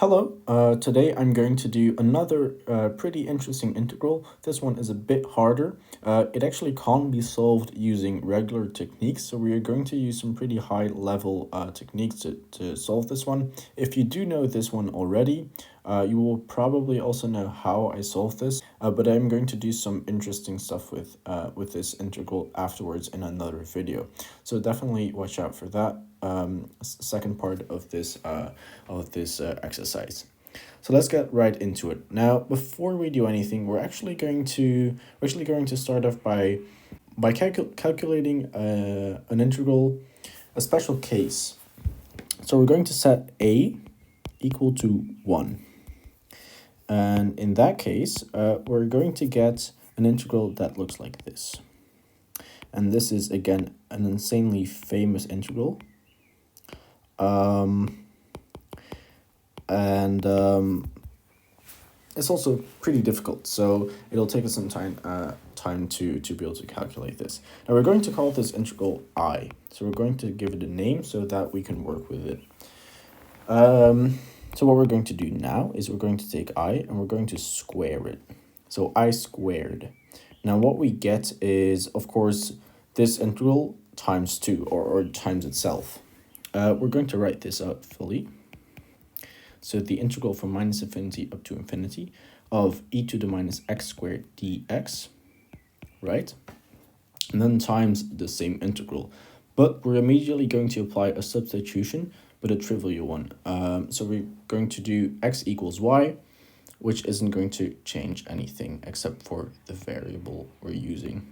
Hello, today I'm going to do another pretty interesting integral. This one is a bit harder. It actually can't be solved using regular techniques, so we are going to use some pretty high level techniques to solve this one. If you do know this one already, you will probably also know how I solve this, but I'm going to do some interesting stuff with this integral afterwards in another video. So definitely watch out for that. Second part of this exercise. So let's get right into it. Now, before we do anything, we're actually going to start off by calculating an integral, a special case. So we're going to set a equal to 1. And in that case, we're going to get an integral that looks like this. And this is, again, an insanely famous integral. And it's also pretty difficult, so it'll take us some time to be able to calculate this. Now we're going to call this integral I, so we're going to give it a name so that we can work with it. So what we're going to do now is we're going to take I and we're going to square it. So I squared. Now what we get is, of course, this integral times 2, or times itself. We're going to write this out fully. So the integral from minus infinity up to infinity of e to the minus x squared dx, right? And then times the same integral. But we're immediately going to apply a substitution, but a trivial one. So we're going to do x equals y, which isn't going to change anything except for the variable we're using.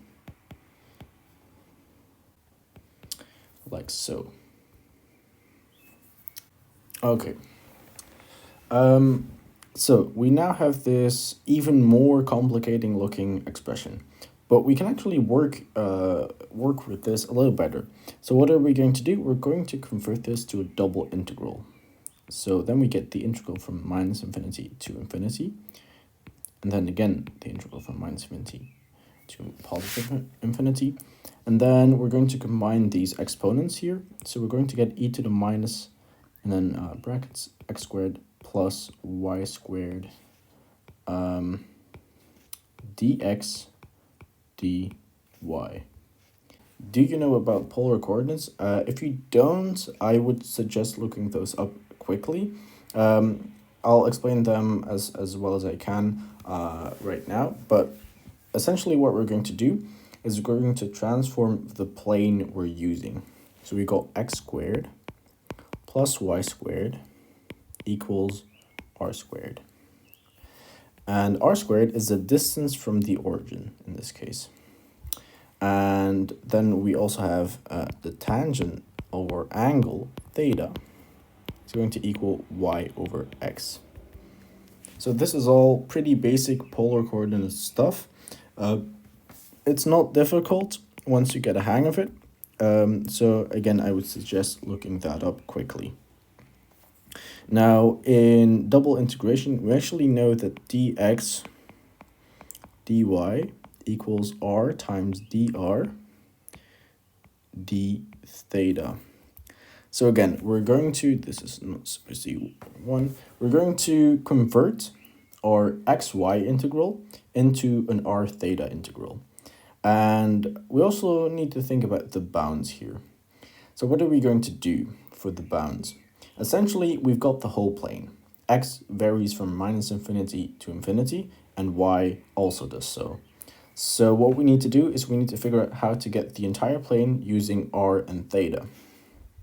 Like so. Okay. So we now have this even more complicating looking expression, but we can actually work with this a little better. So what are we going to do? We're going to convert this to a double integral. So then we get the integral from minus infinity to infinity, and then again the integral from minus infinity to positive infinity, and then we're going to combine these exponents here. So we're going to get e to the minus, and then brackets x squared plus y squared dx dy. Do you know about polar coordinates? If you don't, I would suggest looking those up quickly. I'll explain them as well as I can right now, but essentially what we're going to do is we're going to transform the plane we're using. So we got x squared plus y squared equals r squared. And r squared is the distance from the origin in this case. And then we also have the tangent over angle theta is going to equal y over x. So this is all pretty basic polar coordinate stuff. It's not difficult once you get a hang of it. So again, I would suggest looking that up quickly. Now, in double integration, we actually know that dx dy equals r times dr d theta. So again, we're going to, this is not supposed to be 1, we're going to convert our xy integral into an r theta integral. And we also need to think about the bounds here. So what are we going to do for the bounds? Essentially, we've got the whole plane. X varies from minus infinity to infinity, and y also does so. So what we need to do is we need to figure out how to get the entire plane using r and theta.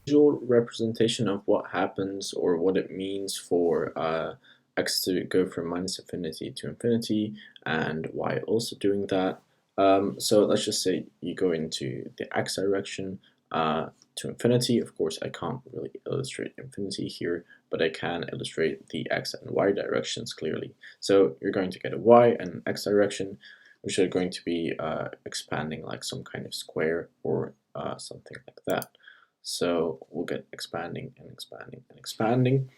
Visual representation of what happens or what it means for x to go from minus infinity to infinity, and y also doing that. So let's just say you go into the x direction to infinity. Of course, I can't really illustrate infinity here, but I can illustrate the x and y directions clearly. So you're going to get a y and an x direction, which are going to be expanding like some kind of square or something like that. So we'll get expanding and expanding and expanding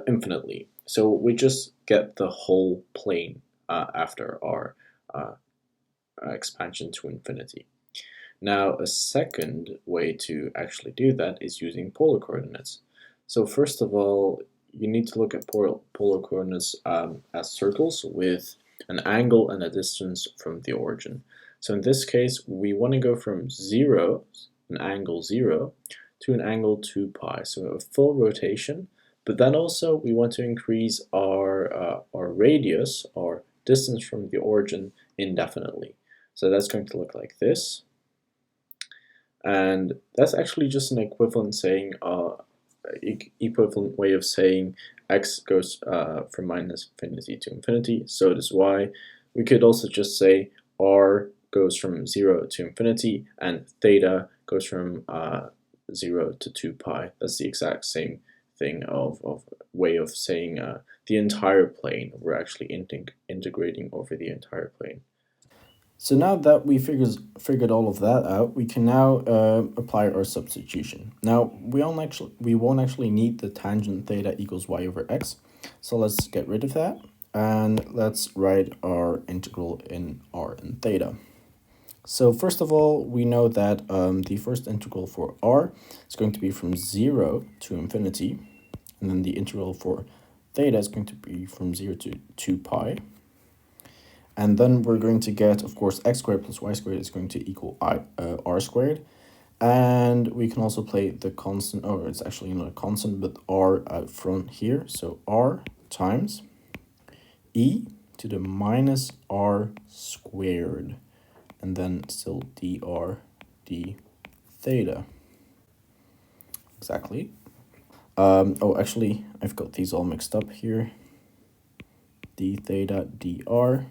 infinitely. So we just get the whole plane after our expansion to infinity. Now, a second way to actually do that is using polar coordinates. So first of all, you need to look at polar coordinates as circles with an angle and a distance from the origin. So in this case, we want to go from 0, an angle 0, to an angle 2 pi. So a full rotation, but then also we want to increase our radius, our distance from the origin, indefinitely. So that's going to look like this. And that's actually just an equivalent way of saying x goes from minus infinity to infinity, so does y. We could also just say r goes from 0 to infinity, and theta goes from 0 to 2 pi. That's the exact same thing of way of saying the entire plane. We're actually integrating over the entire plane. So now that we figured all of that out, we can now apply our substitution. Now we won't actually need the tangent theta equals y over x, so let's get rid of that and let's write our integral in r and theta. So first of all, we know that the first integral for r is going to be from 0 to infinity, and then the integral for theta is going to be from 0 to 2 pi. And then we're going to get, of course, x squared plus y squared is going to equal r squared. And we can also play the constant, or it's actually not a constant, but r out front here. So r times e to the minus r squared. And then still dr d theta. Exactly. Oh, actually, I've got these all mixed up here. D theta dr.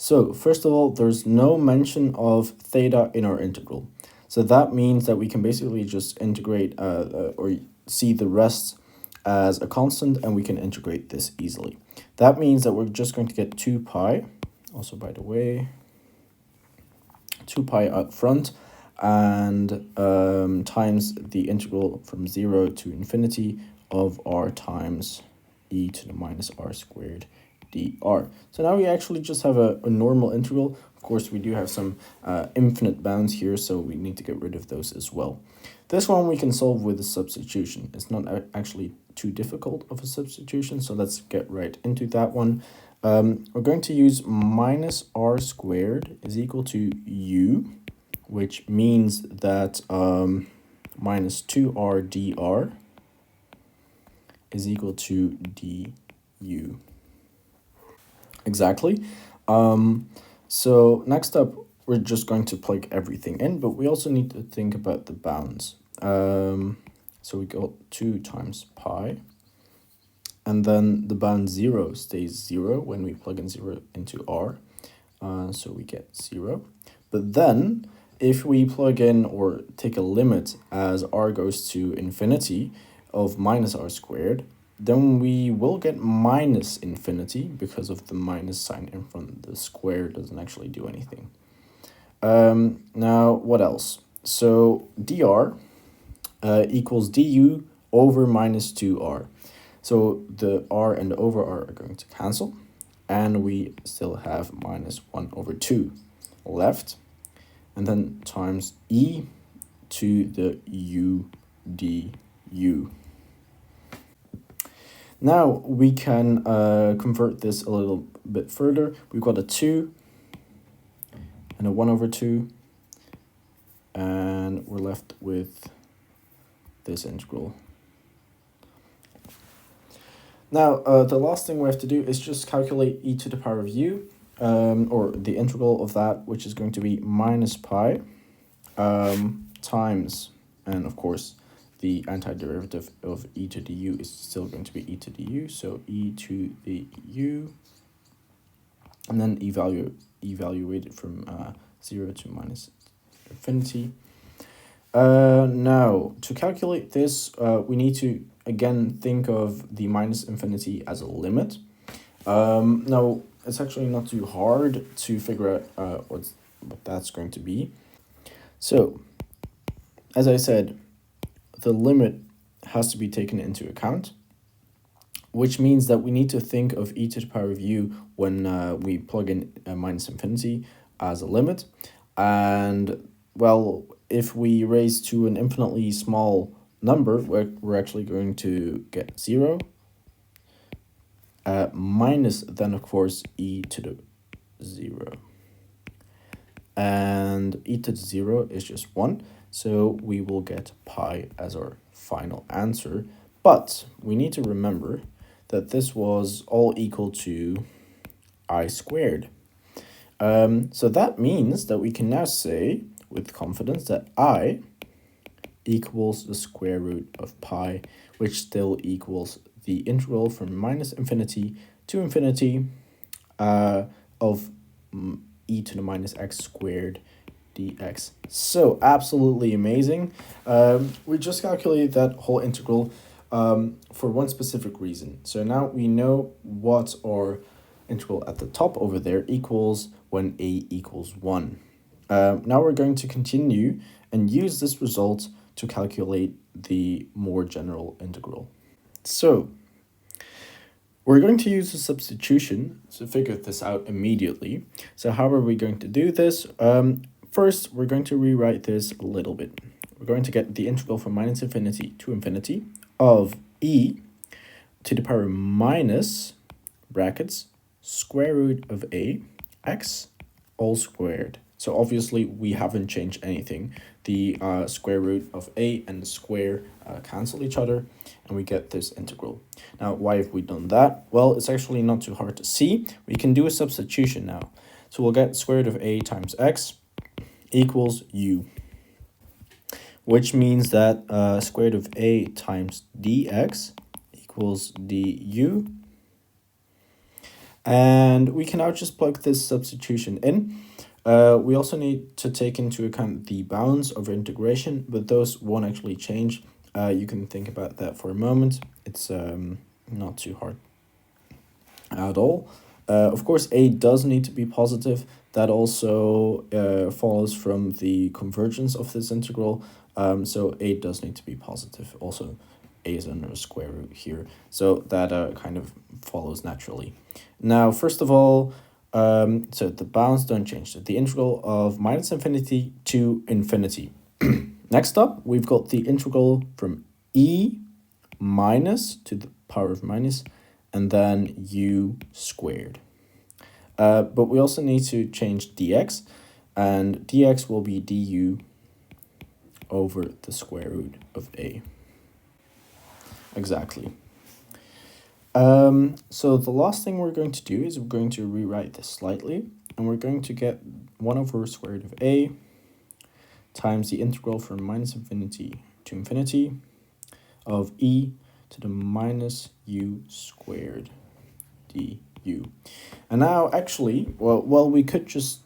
So first of all, there's no mention of theta in our integral. So that means that we can basically just integrate or see the rest as a constant, and we can integrate this easily. That means that we're just going to get 2 pi, also by the way, 2 pi out front, and times the integral from 0 to infinity of r times e to the minus r squared dr. So now we actually just have a normal integral. Of course, we do have some infinite bounds here, so we need to get rid of those as well. This one we can solve with a substitution. It's not actually too difficult of a substitution, so let's get right into that one. We're going to use minus r squared is equal to u, which means that minus 2r dr is equal to du. Exactly. So next up, we're just going to plug everything in, but we also need to think about the bounds. So we got 2 times pi, and then the bound 0 stays 0 when we plug in 0 into r, so we get 0. But then, if we plug in or take a limit as r goes to infinity of minus r squared, then we will get minus infinity because of the minus sign in front. The square doesn't actually do anything. Now, what else? So dr equals du over minus 2r. So the r and the over r are going to cancel, and we still have minus 1 over 2 left, and then times e to the u du. Now we can convert this a little bit further. We've got a 2 and a 1 over 2, and we're left with this integral. Now, the last thing we have to do is just calculate e to the power of u, or the integral of that, which is going to be minus pi times, and of course, the antiderivative of e to the u is still going to be e to the u, so e to the u, and then evaluate it from 0 to minus infinity. Now, to calculate this, we need to, again, think of the minus infinity as a limit. Now, it's actually not too hard to figure out what that's going to be. So, as I said, the limit has to be taken into account, which means that we need to think of e to the power of u when we plug in minus infinity as a limit. And, well, if we raise to an infinitely small number, we're actually going to get 0, minus then of course e to the 0. And e to the 0 is just 1, so we will get pi as our final answer. But we need to remember that this was all equal to I squared. So that means that we can now say with confidence that I equals the square root of pi, which still equals the integral from minus infinity to infinity of e to the minus x squared dx. So absolutely amazing. We just calculated that whole integral for one specific reason. So now we know what our integral at the top over there equals when a equals 1. Now we're going to continue and use this result to calculate the more general integral. So we're going to use a substitution to figure this out immediately. So how are we going to do this? First, we're going to rewrite this a little bit. We're going to get the integral from minus infinity to infinity of e to the power minus brackets square root of a x all squared. So obviously we haven't changed anything. The square root of a and the square cancel each other, and we get this integral. Now, why have we done that? Well, it's actually not too hard to see. We can do a substitution now. So we'll get square root of a times x equals u, which means that square root of a times dx equals du. And we can now just plug this substitution in. We also need to take into account the bounds of integration, but those won't actually change. You can think about that for a moment. It's not too hard at all. Of course, a does need to be positive. That also follows from the convergence of this integral. So a does need to be positive. Also, a is under a square root here. So that kind of follows naturally. Now, first of all, so the bounds don't change. So the integral of minus infinity to infinity. Next up, we've got the integral from e minus to the power of minus, and then u squared. But we also need to change dx, and dx will be du over the square root of a. Exactly. So the last thing we're going to do is we're going to rewrite this slightly, and we're going to get 1 over square root of a times the integral from minus infinity to infinity of e to the minus u squared du. And now actually, well, we could just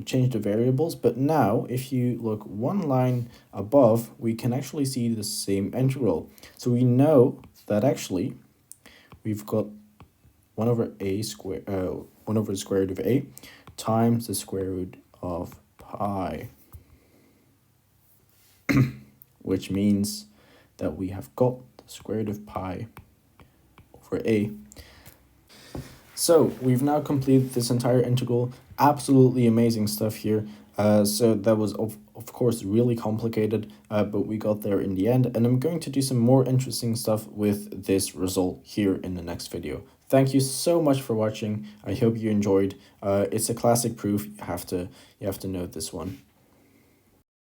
change the variables, but now if you look one line above, we can actually see the same integral. So we know that actually we've got 1 over a square, 1 over the square root of a times the square root of pi, which means that we have got the square root of pi over a. So we've now completed this entire integral. Absolutely amazing stuff here. So that was of course really complicated, but we got there in the end, and I'm going to do some more interesting stuff with this result here in the next video. Thank you so much for watching. I hope you enjoyed. It's a classic proof. You have to know this one.